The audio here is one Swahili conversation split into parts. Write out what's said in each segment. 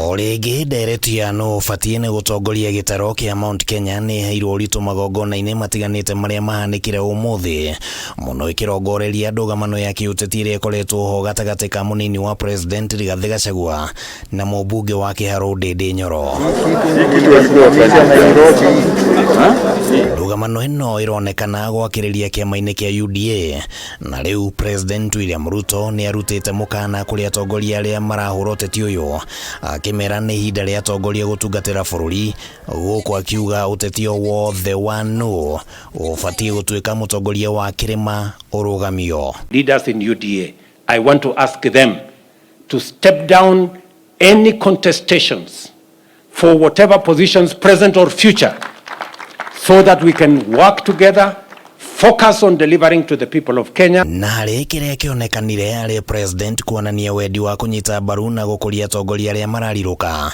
Origi nderetiano fatie ne gutongoria gitaro kia Mount Kenya ni heirwo ritu magongona-ini matiganite maria mahanikire umuthi muno ikirongoreria ndugamano ya kiuteti iria ikoretwo ho gatagati ka munini wa president Rigathi Gachagua na mubunge wa Kiharu Ndindi Nyoro. Ndugamano ino ironekana gwakiriria kiama-ini kia UDA na riu president William RUTO ni arutite mukana kuri atongoria aria marahura uteti uyu akimera ni ihinda ria atongoria gutungatira bururi guku akiuga uteti wothe wa no ufatie gutuika mutongoria wa kirima urugamio. Leaders in UDA, I want to ask them to step down any contestations for whatever positions present or future so that we can work together, focus on delivering to the people of Kenya. Nare kiria kionekanire ari president kuonania wedi wa kunyita mbaru na gukuria atongoria aria marariruka.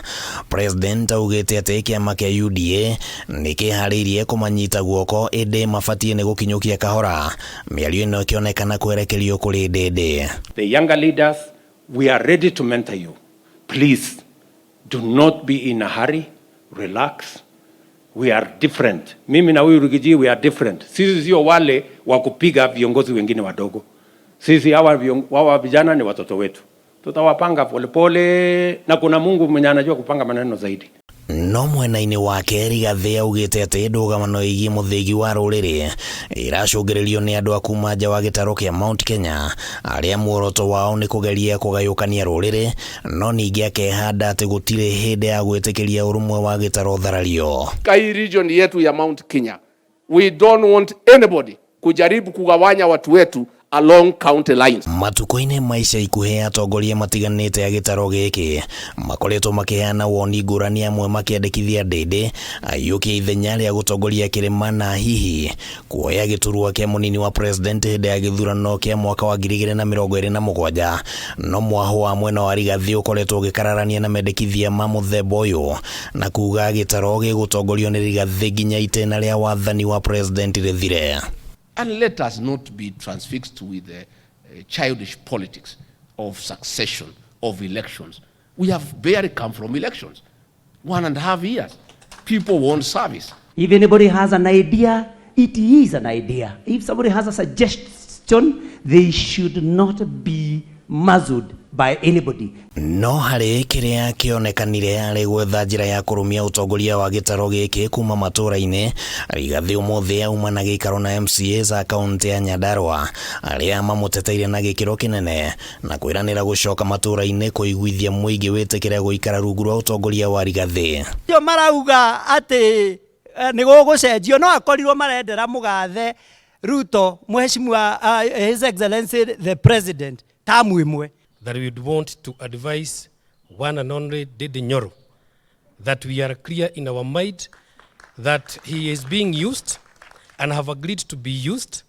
President augite ati kiama kia UDA nikihariirie kumanyita guoko indi mafatie ni gukinyukia kahora. Miario ino kionekana kwerekerio kuri Ndindi. The younger leaders, we are ready to mentor you. Please do not be in a hurry. Relax. We are different. Mimi na huyu Rigiji, we are different. Sisi sio wale wa kupiga viongozi wengine wadogo. Sisi hawa vijana ni watoto wetu. Tutawapanga polepole na kuna Mungu mwenye anajua kupanga maneno zaidi. No mwena-ini wake Rigathi augite ati ndugamano igi muthigi wa ruriri iracungiririo ni andu akuma nja wa gitaro kia Mount Kenya aria muoroto wao ni kugeria kugayukania ruriri no ningi akehanda ati gutire hindi ya gwitikiria urumwe wa gitaro tharario. Kai region yetu ya Mount Kenya, we don't want anybody kujaribu kugawanya watu wetu along county lines. Matuko-ini maisha ikuhe atongoria matiganite ya gitaro giki makoretwo makiheana woni ngurani amwe makiandikithia Ndindi ayukie ithenya ria gutongoria kirima na hihi kuoya giturwa kia munini wa president hindi ya githurano kia mwaka wa 2027 no MWAHU wa mwena wa Rigathi ukoretwo ugikararania na mendekithia ma muthemba uyu na kuga gitaro gigutongorio ni Rigathi nginya itena ria wathani wa president rithire. And let us not be transfixed with childish politics of succession, of elections. We have barely come from elections. 1.5 years. People want service. If anybody has an idea, it is an idea. If somebody has a suggestion, they should not be muzzled by anybody. No hari kiria kionekanire ari gwetha njira ya kurumia utongoria wa gitaro giki kuma matura-ini. Rigathi umuthi auma na gikaro na MCAs a kaunti ya Nyandarua aria mamuteteire na gikiro kinene na kwiranira gucoka matura-ini kuiguithia muingi witikire guikara rungu rwa utongoria wa Rigathi. Tio marauga ati ni gugucenjio no akorirwo marendera mugathe RUTO mheshimiwa His Excellency the President tamu imwe. That we would want to advise one and only Ndindi Nyoro that we are clear in our mind that he is being used and have agreed to be used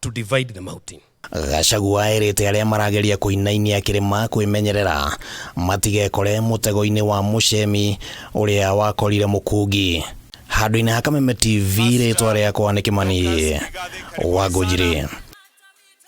to divide the mountain. Gachagua erite aria marageria kuinainia kirima kwimenyerera matigekore mutego-ini wa mucemi uria wakorire mukungi. Handu-ini ha Kameme TV ritwa riakwa ni Kimani wa Ngujiri.